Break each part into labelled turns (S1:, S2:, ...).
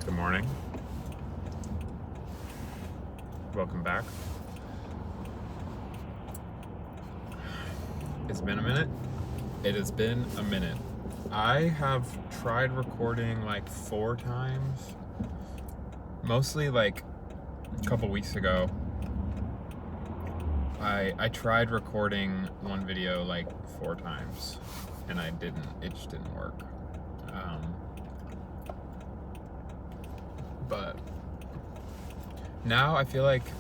S1: Good morning. Welcome back. It's been a minute. It has been a minute. I have tried recording like 4 times. Mostly like a couple weeks ago. I tried recording one video like 4 times and it just didn't work. But now I feel like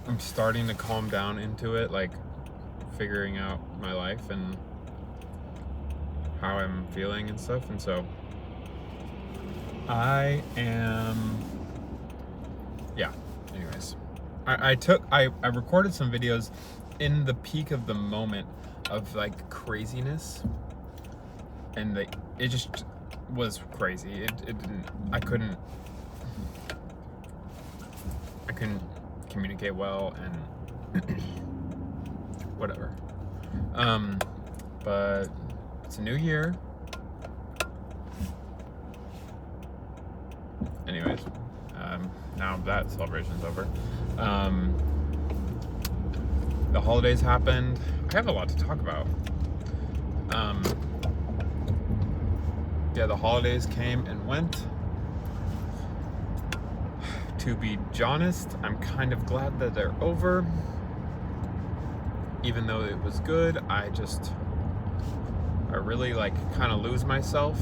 S1: I'm starting to calm down into it, like figuring out my life and how I'm feeling and stuff. And so anyways, I recorded some videos in the peak of the moment of like craziness, and it just was crazy. I couldn't communicate well and whatever. But it's a new year. Anyways, now that celebration's over. The holidays happened. I have a lot to talk about. The holidays came and went. To be honest, I'm kind of glad that they're over. Even though it was good, I really like kind of lose myself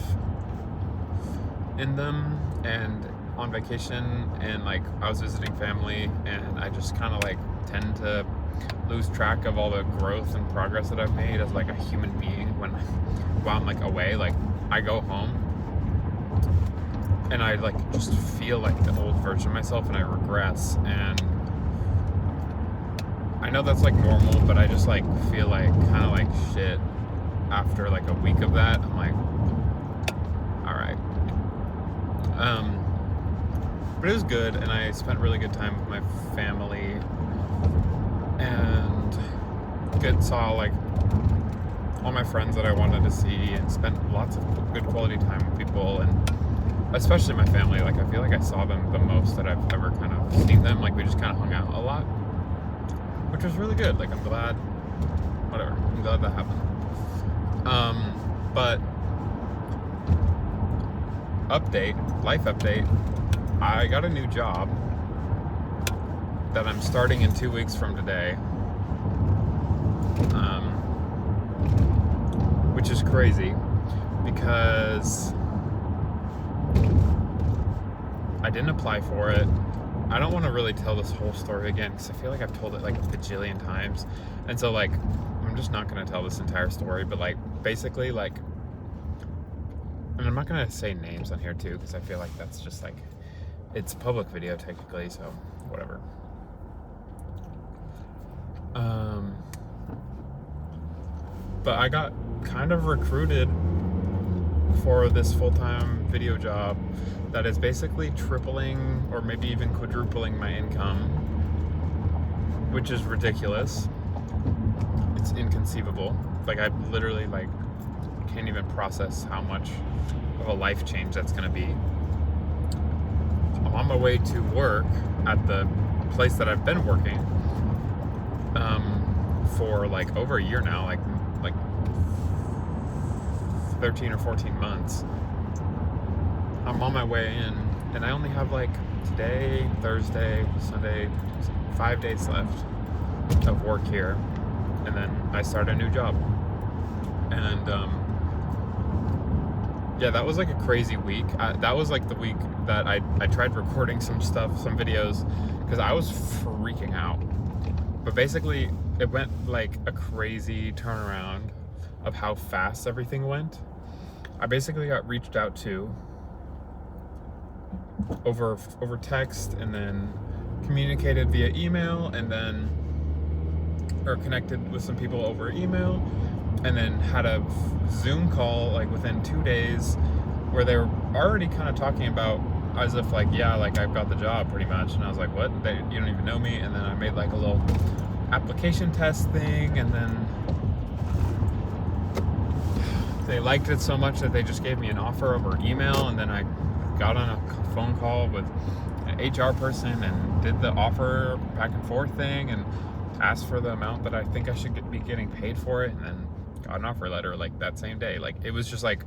S1: in them, and on vacation, and like I was visiting family, and I just kind of like tend to lose track of all the growth and progress that I've made as like a human being while I'm like away. Like I go home and I like just feel like the old version of myself, and I regress, and I know that's like normal, but I just like feel like kind of like shit after like a week of that. I'm like, all right. But it was good, and I spent really good time with my family, and saw like all my friends that I wanted to see, and spent lots of good quality time with people, and especially my family. Like I feel like I saw them the most that I've ever kind of seen them. Like we just kind of hung out a lot, which was really good. Like I'm glad that happened. But life update, I got a new job that I'm starting in 2 weeks from today, which is crazy because I didn't apply for it. I don't want to really tell this whole story again because I feel like I've told it like a bajillion times, and so like I'm just not going to tell this entire story. But like basically, like, and I'm not going to say names on here too because I feel like that's just like, it's public video technically, so whatever. But I got kind of recruited for this full-time video job that is basically tripling or maybe even quadrupling my income, which is ridiculous. It's inconceivable. Like I literally like can't even process how much of a life change that's gonna be. I'm on my way to work at the place that I've been working for like over a year now, like 13 or 14 months. I'm on my way in, and I only have like today, Thursday, Sunday, 5 days left of work here, and then I start a new job. And that was like a crazy week. That was like the week that I tried recording some videos, because I was freaking out. But basically it went like a crazy turnaround of how fast everything went. I basically got reached out to over text, and then communicated via email, and then connected with some people over email, and then had a Zoom call like within 2 days where they were already kind of talking about as if like, yeah, like I've got the job pretty much. And I was like, what? You don't even know me? And then I made like a little application test thing, and then they liked it so much that they just gave me an offer over email, and then I got on a phone call with an HR person and did the offer back and forth thing and asked for the amount that I think I should be getting paid for it, and then got an offer letter like that same day. Like it was just like,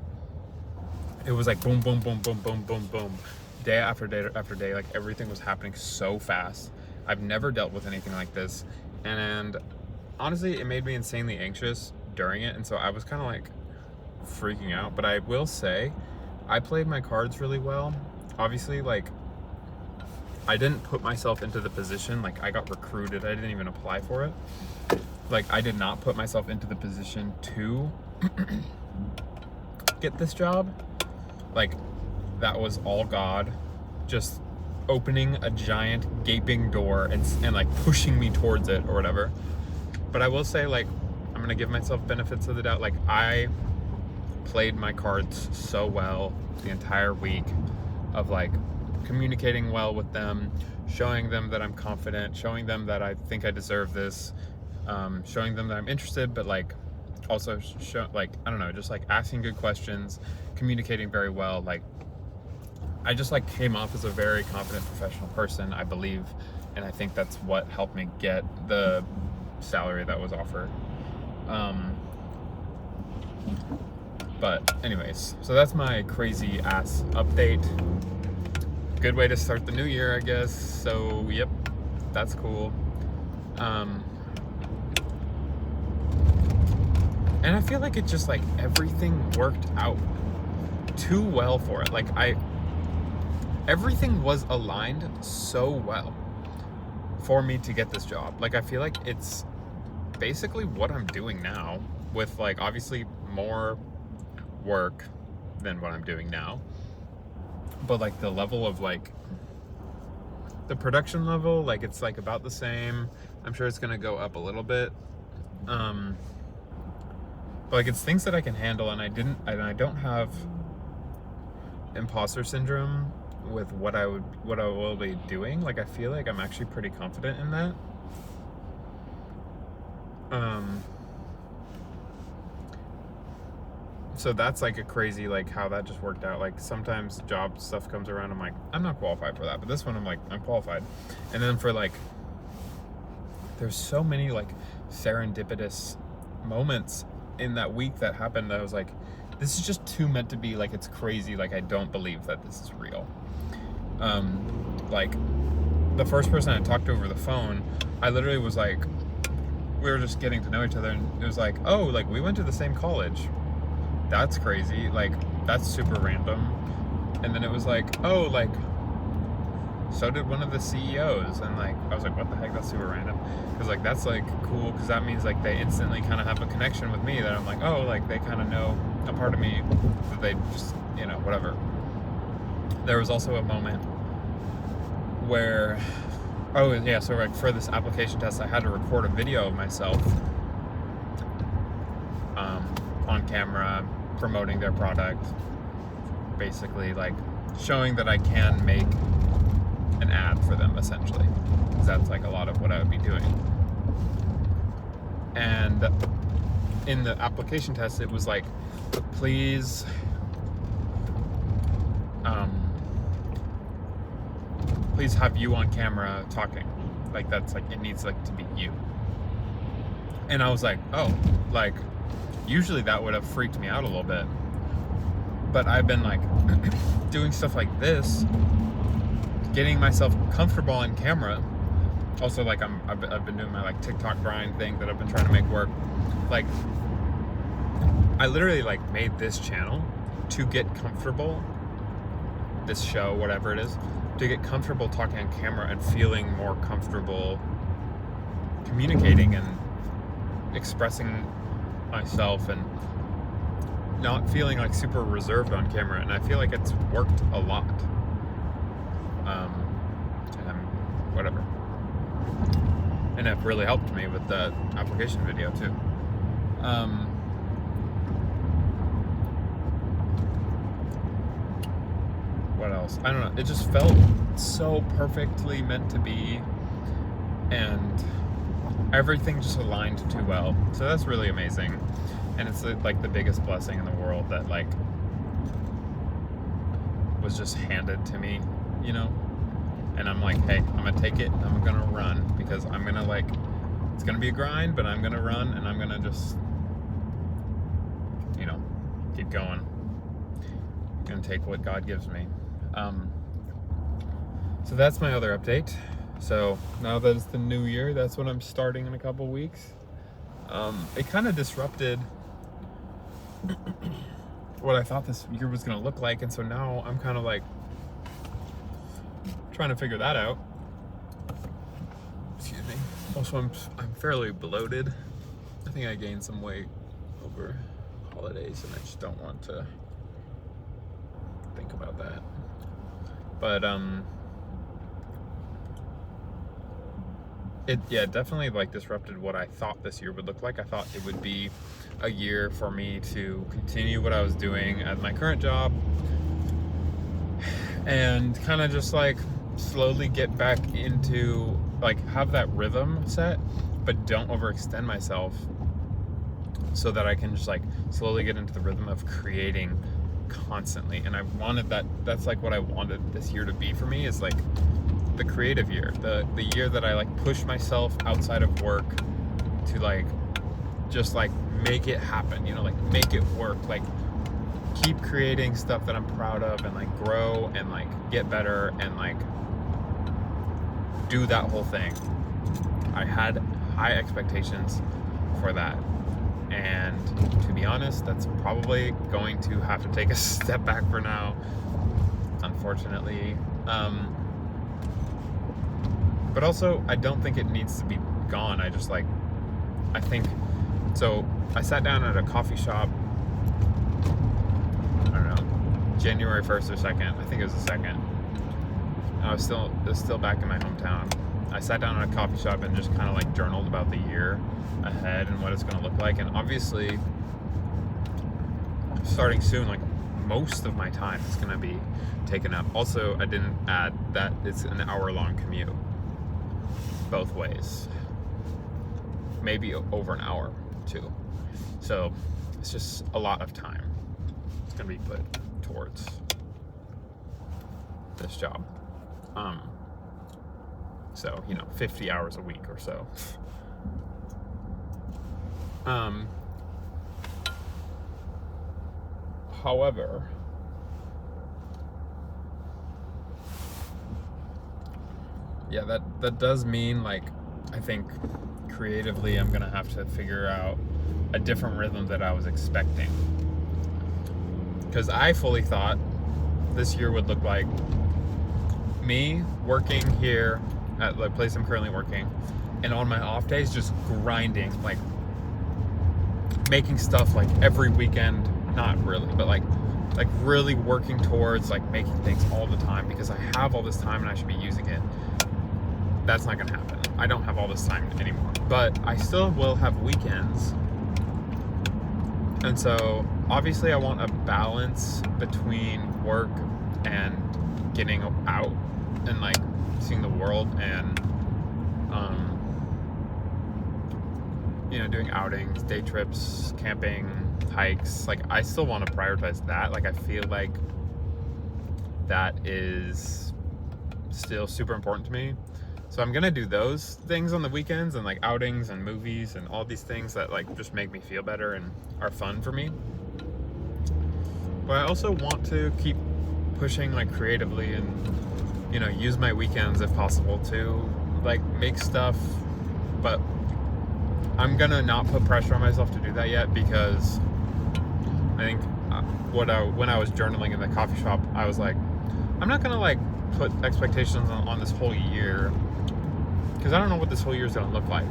S1: it was like boom, boom, boom, boom, boom, boom, boom, day after day after day. Like everything was happening so fast. I've never dealt with anything like this, and honestly, it made me insanely anxious during it, and so I was kind of like freaking out. But I will say, I played my cards really well. Obviously, like, I didn't put myself into the position, like I got recruited, I didn't even apply for it. Like I did not put myself into the position to get this job. Like that was all God just opening a giant gaping door and like pushing me towards it or whatever. But I will say, like, I'm gonna give myself benefits of the doubt. Like I played my cards so well the entire week of like communicating well with them, showing them that I'm confident, showing them that I think I deserve this, showing them that I'm interested, but like also like, I don't know, just like asking good questions, communicating very well. Like I just like came off as a very confident professional person, I believe, and I think that's what helped me get the salary that was offered. But anyways, so that's my crazy ass update. Good way to start the new year, I guess. So yep, that's cool. And I feel like it just like everything worked out too well for it. Like everything was aligned so well for me to get this job. Like I feel like it's basically what I'm doing now, with like obviously more work than what I'm doing now, but like the level of like the production level, like it's like about the same. I'm sure it's gonna go up a little bit, but like it's things that I can handle, and I don't have imposter syndrome with what I will be doing. Like I feel like I'm actually pretty confident in that. So that's like a crazy, like how that just worked out. Like sometimes job stuff comes around, I'm like, I'm not qualified for that, but this one I'm like, I'm qualified. And then for like, there's so many like serendipitous moments in that week that happened that I was like, this is just too meant to be. Like it's crazy. Like I don't believe that this is real. Like the first person I talked to over the phone, I literally was like, we were just getting to know each other, and it was like, oh, like we went to the same college. That's crazy. Like that's super random. And then it was like, oh, like so did one of the CEOs, and like I was like, what the heck, that's super random. Because like that's like cool, because that means like they instantly kind of have a connection with me, that I'm like, oh, like they kind of know a part of me that they just, you know, whatever. There was also a moment where, oh yeah, so like for this application test I had to record a video of myself on camera promoting their product, basically like showing that I can make an ad for them, essentially, because that's like a lot of what I would be doing. And in the application test it was like, please please have you on camera talking. Like that's like, it needs like to be you. And I was like, oh, like usually that would have freaked me out a little bit, but I've been like doing stuff like this, getting myself comfortable on camera. Also, like I've been doing my like TikTok grind thing that I've been trying to make work. Like I literally like made this channel to get comfortable, this show, whatever it is, to get comfortable talking on camera and feeling more comfortable communicating and expressing myself, and not feeling like super reserved on camera. And I feel like it's worked a lot. And whatever. And it really helped me with the application video too. What else? I don't know. It just felt so perfectly meant to be, and everything just aligned too well. So that's really amazing. And it's like the biggest blessing in the world, that like was just handed to me, you know? And I'm like, hey, I'm gonna take it, I'm gonna run, because I'm gonna like, it's gonna be a grind, but I'm gonna run, and I'm gonna just, you know, keep going. I'm gonna take what God gives me. So that's my other update. So now that it's the new year, that's what I'm starting in a couple weeks. It kind of disrupted what I thought this year was gonna look like, and so now I'm kind of like trying to figure that out. Excuse me. Also, I'm fairly bloated. I think I gained some weight over holidays, and I just don't want to think about that. But it definitely like disrupted what I thought this year would look like. I thought it would be a year for me to continue what I was doing at my current job and kind of just like slowly get back into like have that rhythm set, but don't overextend myself, so that I can just like slowly get into the rhythm of creating constantly. And I wanted that's like what I wanted this year to be for me, is like the creative year, the year that I like push myself outside of work to like just like make it happen, you know, like make it work, like keep creating stuff that I'm proud of, and like grow and like get better and like do that whole thing. I had high expectations for that, and to be honest, that's probably going to have to take a step back for now, unfortunately. But also, I don't think it needs to be gone. I think, so I sat down at a coffee shop, I don't know, January 1st or 2nd, I think it was the 2nd. It was still back in my hometown. I sat down at a coffee shop and just kind of like journaled about the year ahead and what it's going to look like. And obviously, starting soon, like most of my time is going to be taken up. Also, I didn't add that it's an hour-long commute both ways, maybe over an hour too. So it's just a lot of time it's going to be put towards this job. So, you know, 50 hours a week or so. However, yeah, that does mean, like, I think creatively I'm gonna have to figure out a different rhythm that I was expecting. Because I fully thought this year would look like me working here at the place I'm currently working, and on my off days just grinding, like making stuff like every weekend, not really, but like really working towards like making things all the time, because I have all this time and I should be using it. That's not gonna happen. I don't have all this time anymore, but I still will have weekends. And so obviously I want a balance between work and getting out and like seeing the world and you know, doing outings, day trips, camping, hikes. Like I still want to prioritize that. Like I feel like that is still super important to me. So I'm gonna do those things on the weekends, and like outings and movies and all these things that like just make me feel better and are fun for me. But I also want to keep pushing like creatively, and you know, use my weekends if possible to like make stuff. But I'm gonna not put pressure on myself to do that yet, because I think when I was journaling in the coffee shop, I was like, I'm not gonna like put expectations on this whole year, because I don't know what this whole year is gonna look like.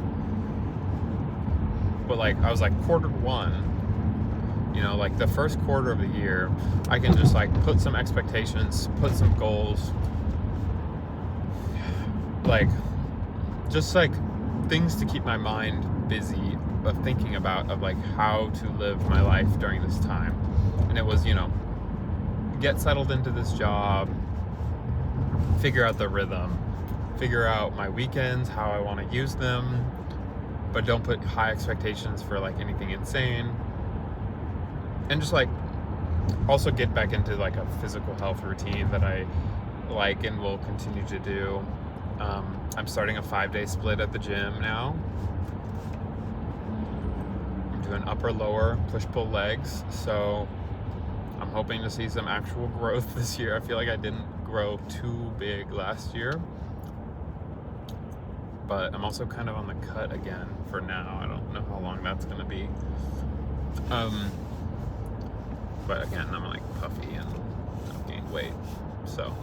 S1: But like I was like, quarter one, you know, like the first quarter of the year, I can just like put some expectations, put some goals, like just like things to keep my mind busy of thinking about, of like how to live my life during this time. And it was, you know, get settled into this job, figure out the rhythm, figure out my weekends, how I want to use them, but don't put high expectations for like anything insane. And just like also get back into like a physical health routine that I like and will continue to do. I'm starting a 5-day split at the gym now. I'm doing upper lower push pull legs, so I'm hoping to see some actual growth this year. I feel like I didn't grow too big last year, but I'm also kind of on the cut again for now. I don't know how long that's gonna be. But again, I'm like puffy and I've gained weight, so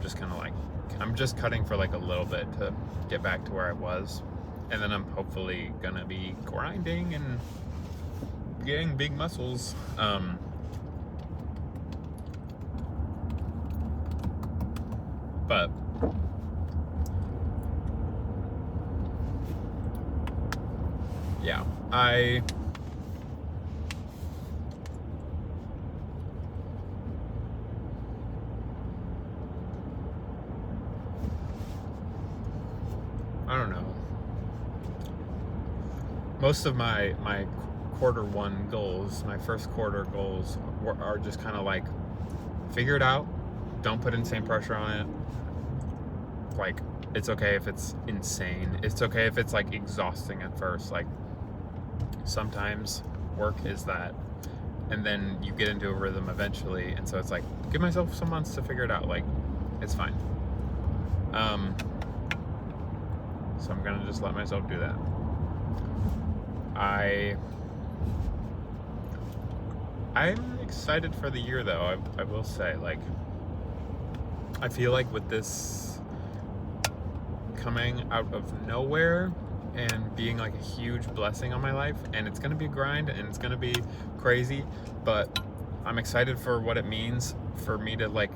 S1: just kind of like, I'm just cutting for like a little bit to get back to where I was, and then I'm hopefully gonna be grinding and getting big muscles. But yeah, I don't know. Most of my quarter one goals, my first quarter goals are just kind of like, figure it out. Don't put insane pressure on it. Like, it's okay if it's insane. It's okay if it's like exhausting at first. Like, sometimes work is that, and then you get into a rhythm eventually, and so it's like, give myself some months to figure it out. Like, it's fine. So I'm gonna just let myself do that. I'm excited for the year though. I will say, like, I feel like with this coming out of nowhere and being like a huge blessing on my life, and it's gonna be a grind and it's gonna be crazy, but I'm excited for what it means for me to like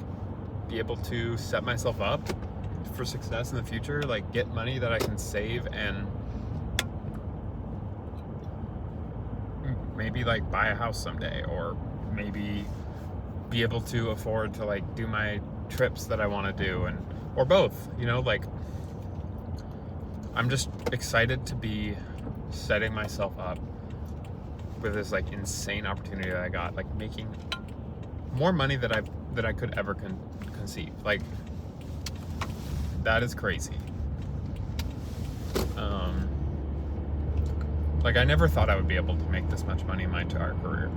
S1: be able to set myself up for success in the future, like get money that I can save and maybe like buy a house someday, or maybe be able to afford to like do my trips that I want to do, and or both, you know. Like, I'm just excited to be setting myself up with this like insane opportunity that I got, like making more money that I could ever conceive. Like, that is crazy. Like, I never thought I would be able to make this much money in my entire career,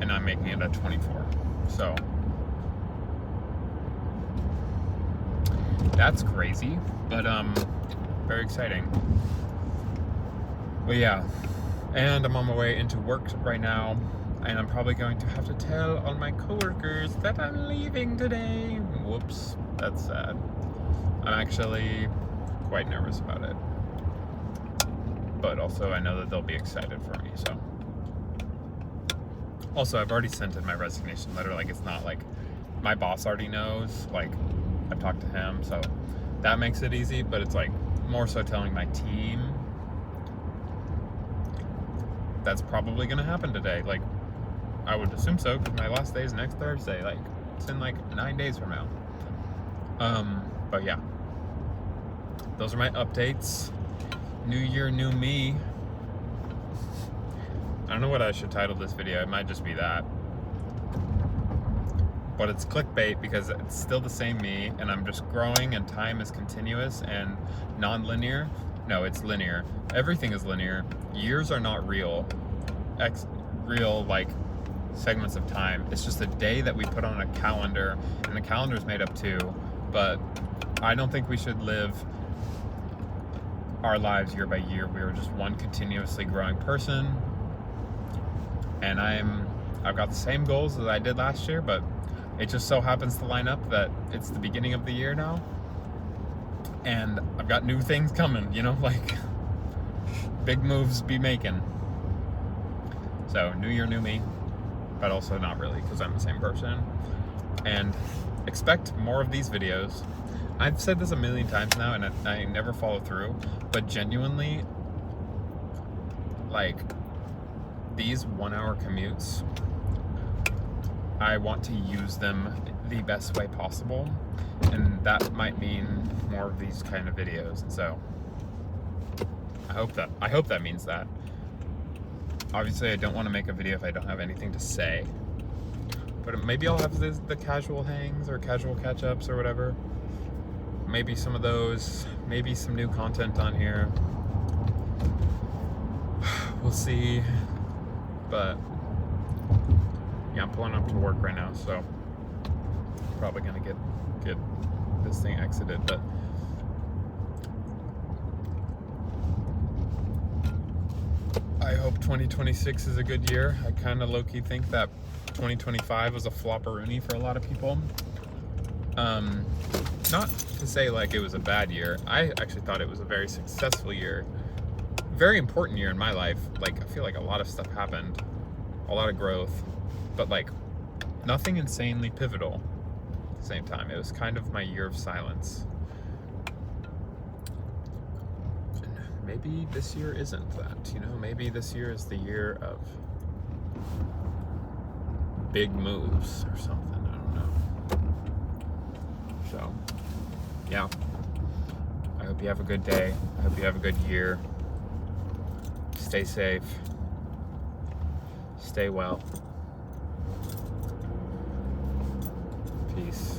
S1: and I'm making it at 24. So that's crazy, but very exciting. But yeah, and I'm on my way into work right now, and I'm probably going to have to tell all my coworkers that I'm leaving today. Whoops, that's sad. I'm actually quite nervous about it, but also I know that they'll be excited for me. So also, I've already sent in my resignation letter. Like, it's not like my boss already knows, like I've talked to him, so that makes it easy. But it's like more so telling my team that's probably gonna happen today. Like, I would assume so, because my last day is next Thursday. Like, it's in like 9 days from now. But yeah, those are my updates. New year, new me. I don't know what I should title this video. It might just be that. But it's clickbait because it's still the same me, and I'm just growing, and time is continuous and non-linear. No, it's linear. Everything is linear. Years are not real. Real, like, segments of time. It's just a day that we put on a calendar, and the calendar is made up too. But I don't think we should live our lives year by year. We are just one continuously growing person, and I've got the same goals as I did last year, but it just so happens to line up that it's the beginning of the year now, and I've got new things coming, you know, like big moves be making. So new year, new me, but also not really, because I'm the same person. And expect more of these videos. I've said this a million times now, and I never follow through, but genuinely, like, these 1 hour commutes, I want to use them the best way possible, and that might mean more of these kind of videos. And so I hope that means that. Obviously, I don't want to make a video if I don't have anything to say. But maybe I'll have the casual hangs or casual catch-ups or whatever. Maybe some of those, maybe some new content on here. We'll see. But yeah, I'm pulling up to work right now, so probably gonna get this thing exited. But I hope 2026 is a good year. I kind of low-key think that 2025 was a flopperoonie for a lot of people. Not to say like it was a bad year. I actually thought it was a very successful year. Very important year in my life. Like, I feel like a lot of stuff happened. A lot of growth. But like, nothing insanely pivotal at the same time. It was kind of my year of silence. And maybe this year isn't that, you know? Maybe this year is the year of big moves or something. I don't know. So, yeah. I hope you have a good day. I hope you have a good year. Stay safe. Stay well. Peace.